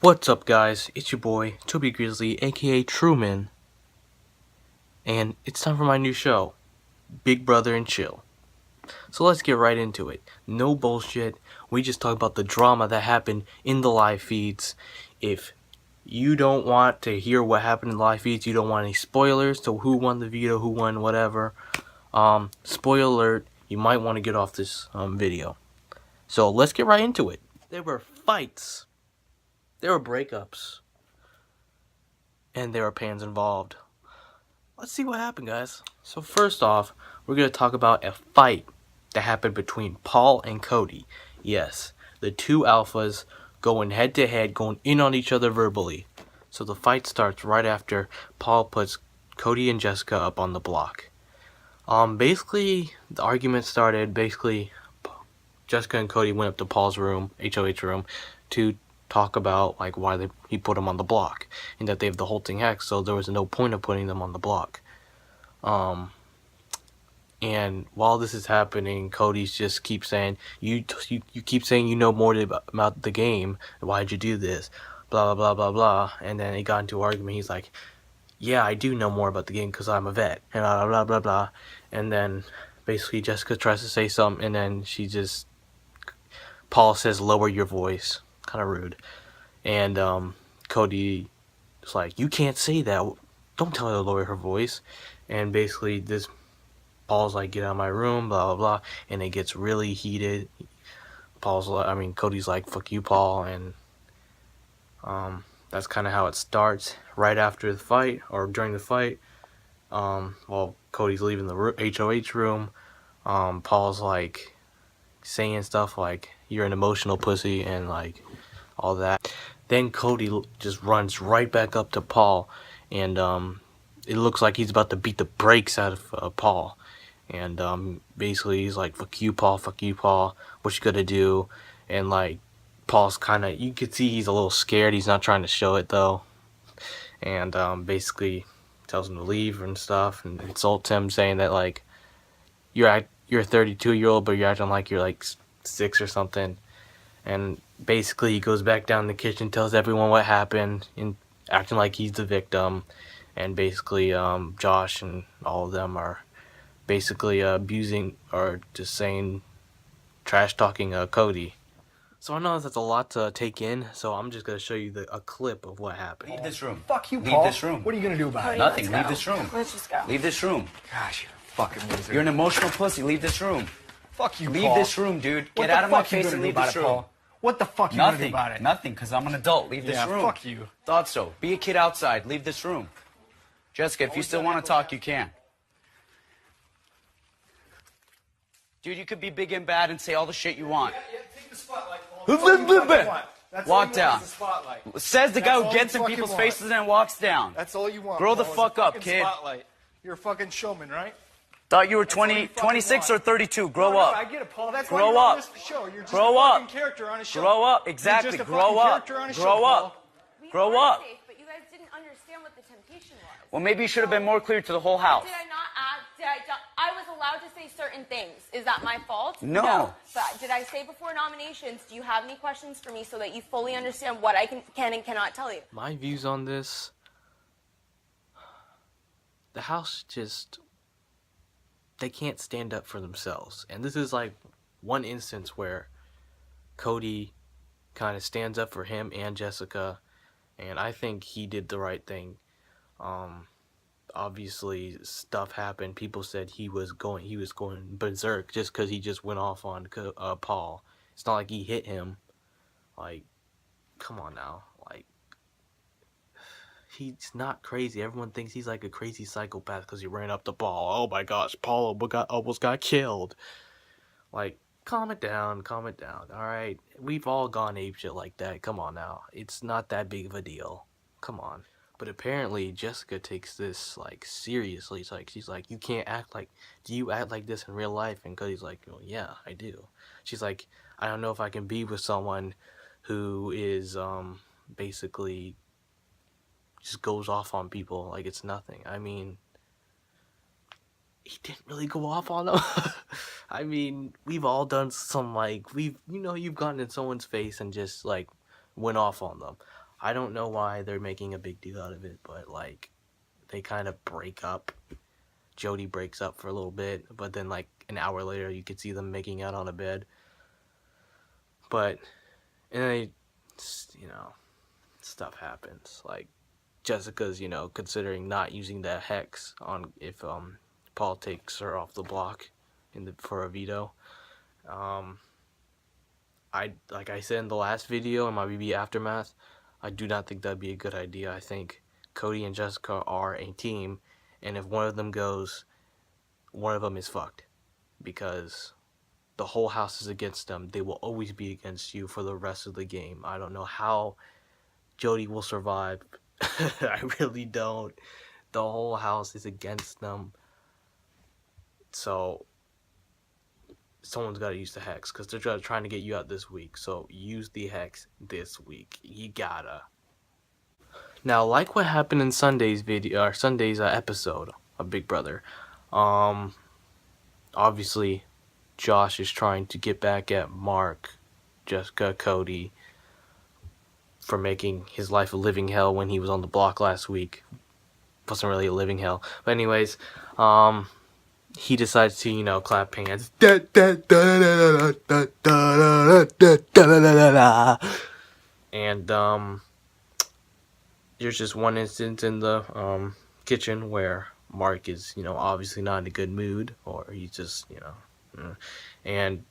What's up, guys? It's your boy, Toby Grizzly, aka Truman, and it's time for my new show, Big Brother and Chill. So let's get right into it. No bullshit. We just talk about the drama that happened in the live feeds. If you don't want to hear what happened in the live feeds, you don't want any spoilers to who won the veto, who won whatever, spoiler alert, you might want to get off this video. So let's get right into it. There were fights. There were breakups. And there were pans involved. Let's see what happened, guys. So first off, we're going to talk about a fight that happened between Paul and Cody. Yes, the two alphas going head to head, going in on each other verbally. So the fight starts right after Paul puts Cody and Jessica up on the block. Basically, the argument started, Jessica and Cody went up to Paul's room, HOH room, to talk about like why he put them on the block and that they have the whole thing hacked, so there was no point of putting them on the block. And while this is happening, Cody's just keeps saying, you keep saying you know more about the game, why'd you do this, blah blah blah blah blah. And then it got into an argument. He's like, yeah, I do know more about the game because I'm a vet, and blah blah blah blah. And then basically Jessica tries to say something, and then Paul says, lower your voice. Kind of rude. And Cody is like, you can't say that, don't tell her to lower her voice. And basically Paul's like, get out of my room, blah blah blah, and it gets really heated. Cody's like, fuck you, Paul. And that's kind of how it starts. Right after the fight, or during the fight, while Cody's leaving the HOH room, Paul's like saying stuff like, you're an emotional pussy, and like all that. Then Cody just runs right back up to Paul, and it looks like he's about to beat the brakes out of Paul. And basically he's like, fuck you, Paul, what you gonna do? And like Paul's kind of, you could see he's a little scared. He's not trying to show it though. And basically tells him to leave and stuff, and insults him, saying that like, you're a 32-year-old, but you're acting like you're like 6 or something. And basically he goes back down in the kitchen, tells everyone what happened, and acting like he's the victim. And basically Josh and all of them are basically abusing, or just saying, trash talking Cody. So I know that's a lot to take in, so I'm just going to show you a clip of what happened. Leave this room. Fuck you, Paul. Leave this room. What are you gonna do about Cody, it? Nothing. Leave this room. Let's just go. Leave this room. Gosh, you're a fucking loser. You're an emotional pussy. Leave this room. Fuck you, Leave Paul. this room, dude. What Get the out of my fuck you face gonna and do leave about this it, room. Paul? What the fuck you gonna do Nothing. about it? Nothing, because I'm an adult. Leave this room. Fuck you. Thought so. Be a kid outside. Leave this room. Jessica, if you still want to talk, you can. Dude, you could be big and bad and say all the shit you want. Yeah, take the spotlight, Paul. Walk down. Says the guy who gets in people's faces and walks down. That's all you want. Grow the Paul, is fuck a up, fucking kid. Spotlight. You're a fucking showman, right? Thought you were all you fucking 26 or want. 32. Grow No, up. I get it, Paul. That's Grow why you're up. on this show. You're just Grow a up. fucking character on a show. Grow up. You're Exactly. just a Grow fucking up. character on a show, Grow Paul. up. Grow were up. safe, but you guys didn't understand what the temptation was. Well, maybe you should have been more clear to the whole house. Did I not ask? I was allowed to say certain things. Is that my fault? No. But did I say before nominations, do you have any questions for me so that you fully understand what I can and cannot tell you? My views on this, the house just, they can't stand up for themselves. And this is like one instance where Cody kind of stands up for him and Jessica, and I think he did the right thing. Obviously stuff happened. People said he was going berserk just because he just went off on Paul. It's not like he hit him. Like, come on now. Like, he's not crazy. Everyone thinks he's like a crazy psychopath because he ran up to Paul. Oh my gosh, Paul almost got killed. Like, calm it down. Alright, we've all gone apeshit like that. Come on now. It's not that big of a deal. Come on. But apparently Jessica takes this like seriously. It's like, she's like, you can't act like, do you act like this in real life? And Cody's like, well, yeah, I do. She's like, I don't know if I can be with someone who is basically just goes off on people like it's nothing. I mean, he didn't really go off on them. I mean, we've all done some, like, you've gotten in someone's face and just like went off on them. I don't know why they're making a big deal out of it, but like they kind of break up. Jody breaks up for a little bit, but then like an hour later you could see them making out on a bed. But and they, you know, stuff happens. Like Jessica's, you know, considering not using the hex on if Paul takes her off the block for a veto. Like I said in the last video in my BB aftermath, I do not think that'd be a good idea. I think Cody and Jessica are a team, and if one of them goes, one of them is fucked, because the whole house is against them. They will always be against you for the rest of the game. I don't know how Jody will survive. I really don't. The whole house is against them. So someone's got to use the hex, because they're trying to get you out this week. So use the hex this week. You gotta. Now, like what happened in Sunday's video, or Sunday's episode of Big Brother, obviously Josh is trying to get back at Mark, Jessica, Cody for making his life a living hell when he was on the block last week. Wasn't really a living hell, but anyways, he decides to, you know, clap hands. And there's just one instance in the kitchen where Mark is, you know, obviously not in a good mood, or he's just, you know, and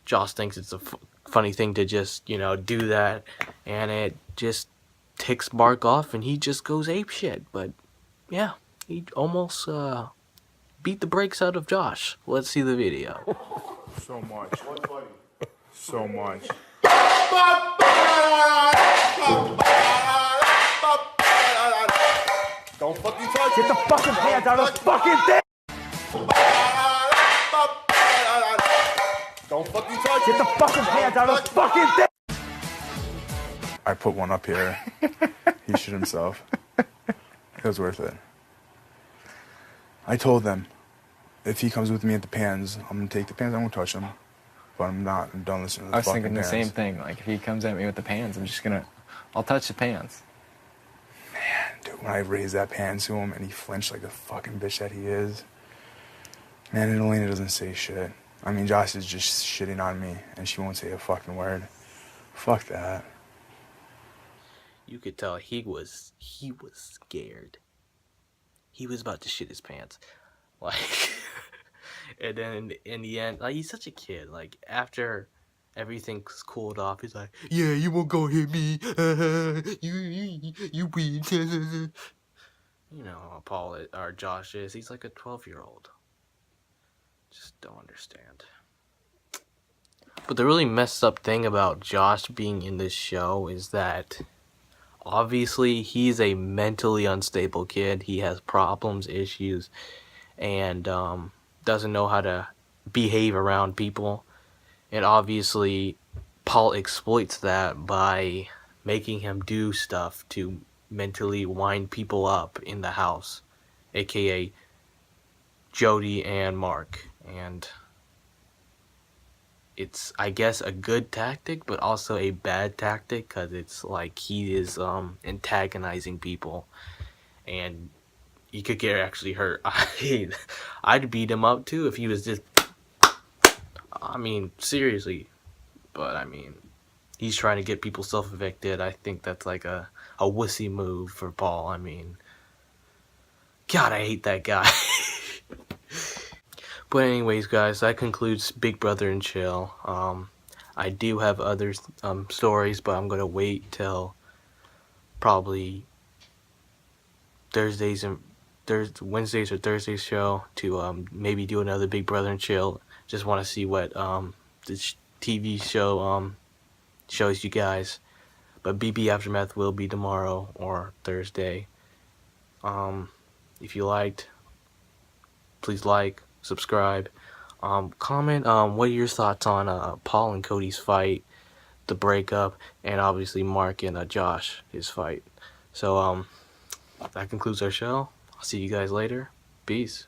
Josh thinks it's a funny thing to just, you know, do that, and it just ticks Mark off, and he just goes apeshit. But yeah, he almost beat the brakes out of Josh. Let's see the video. So much. So much. Don't fucking touch. Get the fucking hands out of the fucking thing. Don't fucking touch. Get the fucking hands out of the fucking thing. I put one up here. He shit himself. It was worth it. I told them, if he comes with me at the pans, I'm gonna take the pans. I won't touch him, but I'm not. I'm done listening to the I was fucking thinking the pans. same thing. Like, if he comes at me with the pans, I'll touch the pans. Man, dude, when I raised that pan to him and he flinched like the fucking bitch that he is, man, and Elena doesn't say shit. I mean, Josh is just shitting on me, and she won't say a fucking word. Fuck that. You could tell he was scared. He was about to shit his pants. Like, and then in the end, like, he's such a kid. Like, after everything's cooled off, he's like, yeah, you won't go hit me. You weak. You know how Paul or Josh is. He's like a 12-year-old. Just don't understand. But the really messed up thing about Josh being in this show is that obviously he's a mentally unstable kid. He has problems, issues, and doesn't know how to behave around people. And obviously Paul exploits that by making him do stuff to mentally wind people up in the house, aka Jody and Mark. And it's, I guess, a good tactic, but also a bad tactic, because it's like he is antagonizing people, and he could get actually hurt. I'd beat him up too if he was just, I mean, seriously. But I mean, he's trying to get people self-evicted. I think that's like a wussy move for Paul. I mean, God, I hate that guy. But anyways, guys, that concludes Big Brother and Chill. I do have other stories, but I'm gonna wait till probably Wednesdays or Thursdays show to maybe do another Big Brother and Chill. Just want to see what this TV show shows you guys. But BB Aftermath will be tomorrow or Thursday. If you liked, please like, subscribe, comment what are your thoughts on Paul and Cody's fight, the breakup, and obviously Mark and Josh, his fight. So that concludes our show. I'll see you guys later. Peace.